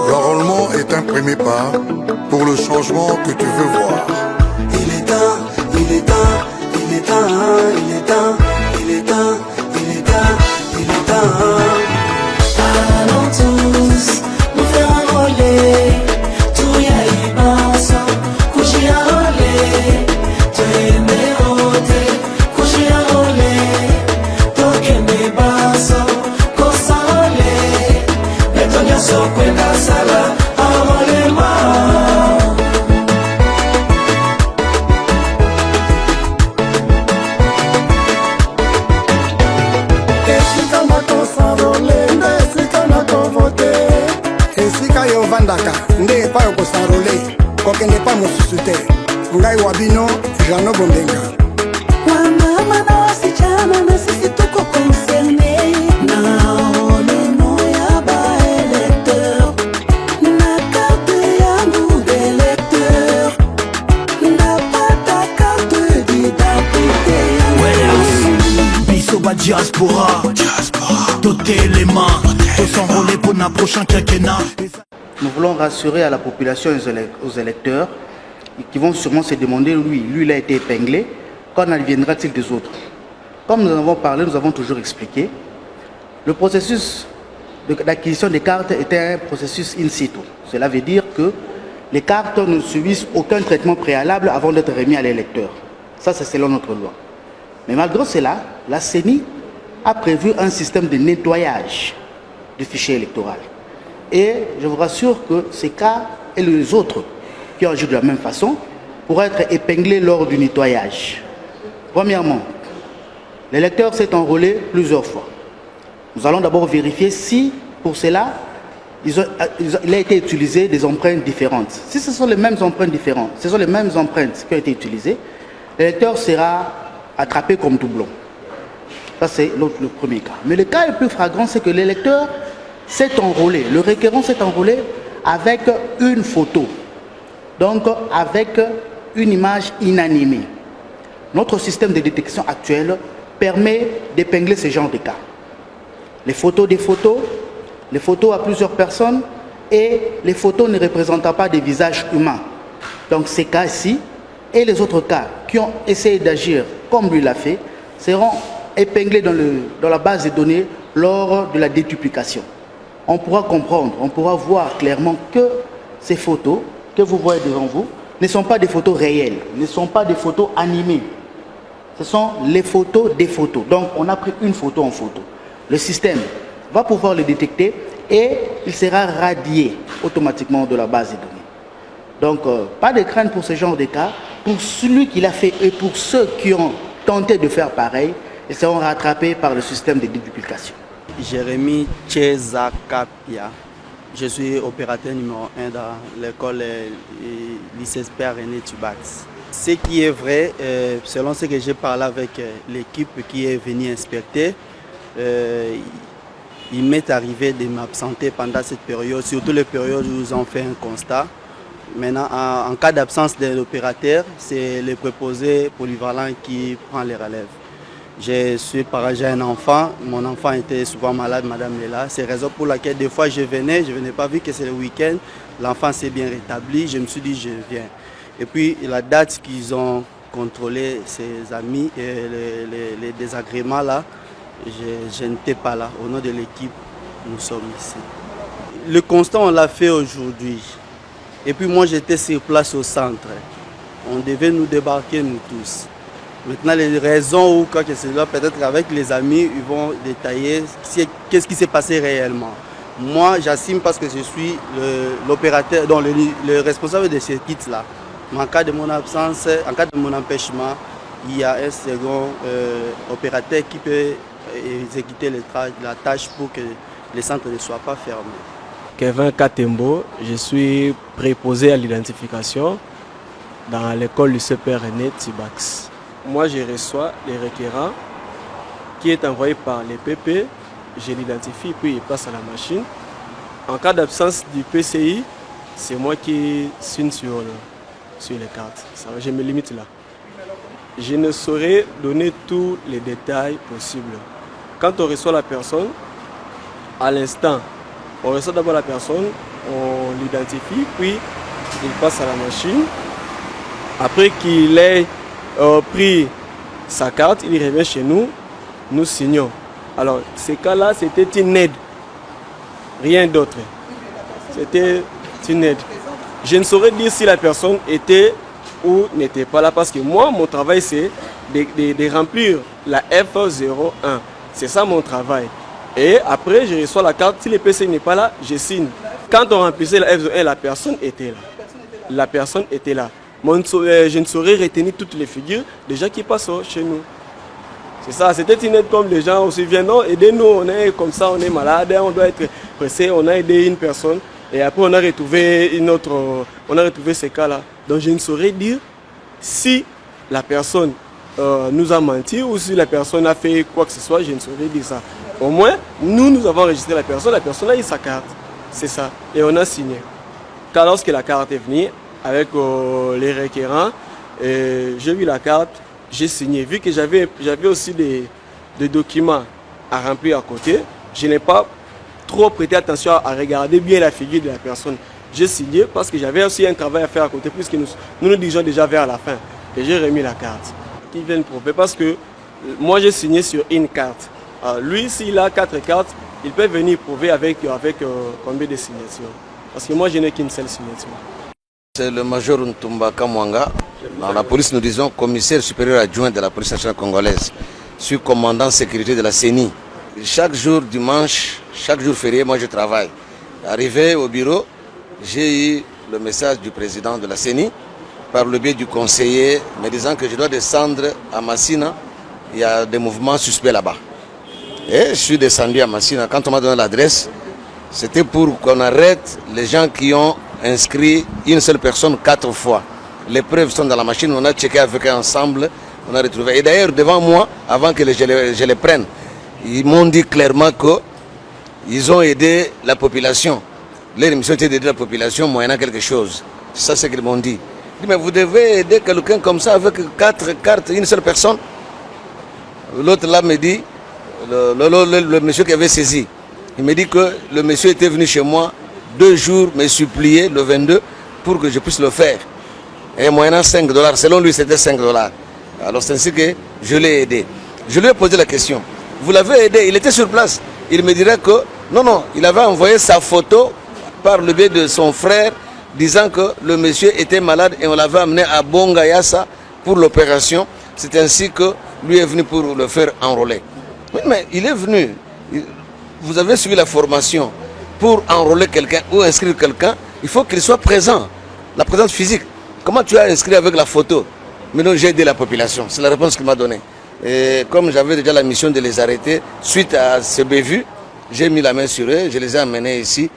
L'enrôlement est un premier pas pour le changement que tu veux voir. Il est temps, il est temps, il est temps, il est temps, il est temps, il est temps, il est temps. Allons tous nous faire enrôler. Tout y a y passe, coucher enrôler. Tu es méroté, coucher enrôler. Toque mes basses, qu'on s'enrôler. Mais ton gars sur Kwenda Sala, enrôlement. esika yo vandaka nde epai okosarole kokende pa mosusu te ngai wabino jano bombenga Wamama na wasichana na sisi tuko concerne na olemo ya baélecteur na carte yangu d'électeur na pata carte d'identité yangu. Biso ba diaspora, doter les mains, faut s'enrôler pour le prochain quinquennat. Nous voulons rassurer à la population et aux électeurs qui vont sûrement se demander, lui il a été épinglé, quand adviendra-t-il des autres? Comme nous en avons parlé, nous avons toujours expliqué, le processus d'acquisition des cartes était un processus in situ. Cela veut dire que les cartes ne subissent aucun traitement préalable avant d'être remis à l'électeur. Ça, c'est selon notre loi. Mais malgré cela, la CENI a prévu un système de nettoyage du fichier électoral. Et je vous rassure que ces cas et les autres qui ont agi de la même façon pourraient être épinglés lors du nettoyage. Premièrement, l'électeur s'est enrôlé plusieurs fois. Nous allons d'abord vérifier si, pour cela, il a été utilisé des empreintes différentes. Si ce sont les mêmes empreintes différentes, ce sont les mêmes empreintes qui ont été utilisées, l'électeur sera attrapé comme doublon. Ça, c'est le premier cas. Mais le cas le plus flagrant, c'est que l'électeur s'est enrôlé, le requérant s'est enrôlé avec une photo, donc avec une image inanimée. Notre système de détection actuel permet d'épingler ce genre de cas. Les photos des photos, les photos à plusieurs personnes et les photos ne représentant pas des visages humains. Donc ces cas-ci et les autres cas qui ont essayé d'agir comme lui l'a fait seront épinglés dans la base de données lors de la déduplication. On pourra comprendre, on pourra voir clairement que ces photos que vous voyez devant vous ne sont pas des photos réelles, ne sont pas des photos animées. Ce sont les photos des photos. Donc on a pris une photo en photo. Le système va pouvoir le détecter et il sera radié automatiquement de la base de données. Donc pas de crainte pour ce genre de cas. Pour celui qui l'a fait et pour ceux qui ont tenté de faire pareil, ils seront rattrapés par le système de déduplication. Jérémy Tchezakapia. Je suis opérateur numéro 1 dans l'école lycée Père René Tubax. Ce qui est vrai, selon ce que j'ai parlé avec l'équipe qui est venue inspecter, il m'est arrivé de m'absenter pendant cette période, surtout les périodes où ils ont fait un constat. Maintenant, en cas d'absence de l'opérateur, c'est le préposé polyvalent qui prend les relèves. J'ai un enfant, mon enfant était souvent malade, madame est là. C'est la raison pour laquelle des fois je venais pas vu que c'est le week-end, l'enfant s'est bien rétabli, je me suis dit je viens. Et puis la date qu'ils ont contrôlé ses amis et les désagréments là, je n'étais pas là. Au nom de l'équipe, nous sommes ici. Le constat on l'a fait aujourd'hui. Et puis moi j'étais sur place au centre. On devait nous débarquer nous tous. Maintenant, les raisons ou quoi que ce soit, peut-être qu'avec les amis, ils vont détailler qu'est-ce qui s'est passé réellement. Moi, j'assume parce que je suis l'opérateur, le responsable de ces kits-là. Mais en cas de mon absence, en cas de mon empêchement, il y a un second opérateur qui peut exécuter la tâche pour que les centres ne soient pas fermés. Kevin Katembo, je suis préposé à l'identification dans l'école lycée Père René Tubax. Moi, je reçois les requérants qui est envoyé par les PP, je l'identifie, puis il passe à la machine. En cas d'absence du PCI, c'est moi qui signe sur les cartes. Ça, je me limite là. Je ne saurais donner tous les détails possibles. Quand on reçoit la personne, à l'instant, on reçoit d'abord la personne, on l'identifie, puis il passe à la machine. Après qu'il ait pris sa carte, il revient chez nous, nous signons. Alors, ces cas-là, c'était une aide, rien d'autre. C'était une aide. Je ne saurais dire si la personne était ou n'était pas là, parce que moi, mon travail, c'est de remplir la F01. C'est ça mon travail. Et après, je reçois la carte. Si le PC n'est pas là, je signe. Quand on remplissait la F01, la personne était là. La personne était là. Je ne saurais retenir toutes les figures déjà qui passent chez nous. C'est ça, c'était une aide comme les gens aussi viennent. Non, aidez-nous, on est comme ça, on est malade, on doit être pressé. On a aidé une personne et après on a retrouvé ces cas-là. Donc je ne saurais dire si la personne nous a menti ou si la personne a fait quoi que ce soit, je ne saurais dire ça. Au moins, nous avons enregistré la personne a eu sa carte. C'est ça. Et on a signé. Car lorsque la carte est venue, avec les requérants, j'ai vu la carte, j'ai signé. Vu que j'avais aussi des documents à remplir à côté, je n'ai pas trop prêté attention à regarder bien la figure de la personne. J'ai signé parce que j'avais aussi un travail à faire à côté, puisque nous dirigeons déjà vers la fin. Et j'ai remis la carte. Ils viennent prouver parce que moi j'ai signé sur une carte. Alors, lui, s'il a 4 cartes, il peut venir prouver avec combien de signatures. Parce que moi, je n'ai qu'une seule signature. C'est le major Ntumba Kamwanga. Dans la police, nous disons commissaire supérieur adjoint de la police nationale congolaise. Je suis commandant sécurité de la CENI. Chaque jour dimanche, chaque jour férié, moi je travaille. Arrivé au bureau, j'ai eu le message du président de la CENI par le biais du conseiller me disant que je dois descendre à Massina. Il y a des mouvements suspects là-bas. Et je suis descendu à Massina. Quand on m'a donné l'adresse, c'était pour qu'on arrête les gens qui ont inscrit une seule personne 4 fois. Les preuves sont dans la machine, on a checké avec eux ensemble, on a retrouvé. Et d'ailleurs, devant moi, avant que je les prenne, ils m'ont dit clairement qu'ils ont aidé la population. Leur mission était d'aider la population moyennant quelque chose. Ça, c'est ce qu'ils m'ont dit. Je dis, mais vous devez aider quelqu'un comme ça avec 4 cartes, une seule personne. L'autre là me dit, le monsieur qui avait saisi, il me dit que le monsieur était venu chez moi 2 jours me supplier le 22 pour que je puisse le faire. Et moyennant $5, selon lui c'était $5. Alors c'est ainsi que je l'ai aidé. Je lui ai posé la question, vous l'avez aidé, il était sur place. Il me dirait que non, il avait envoyé sa photo par le biais de son frère disant que le monsieur était malade et on l'avait amené à Bongayasa pour l'opération. C'est ainsi que lui est venu pour le faire enrôler. Mais il est venu, vous avez suivi la formation. Pour enrôler quelqu'un ou inscrire quelqu'un, il faut qu'il soit présent, la présence physique. Comment tu as inscrit avec la photo? Mais non, j'ai aidé la population, c'est la réponse qu'il m'a donnée. Et comme j'avais déjà la mission de les arrêter, suite à ce bévu, j'ai mis la main sur eux, je les ai amenés ici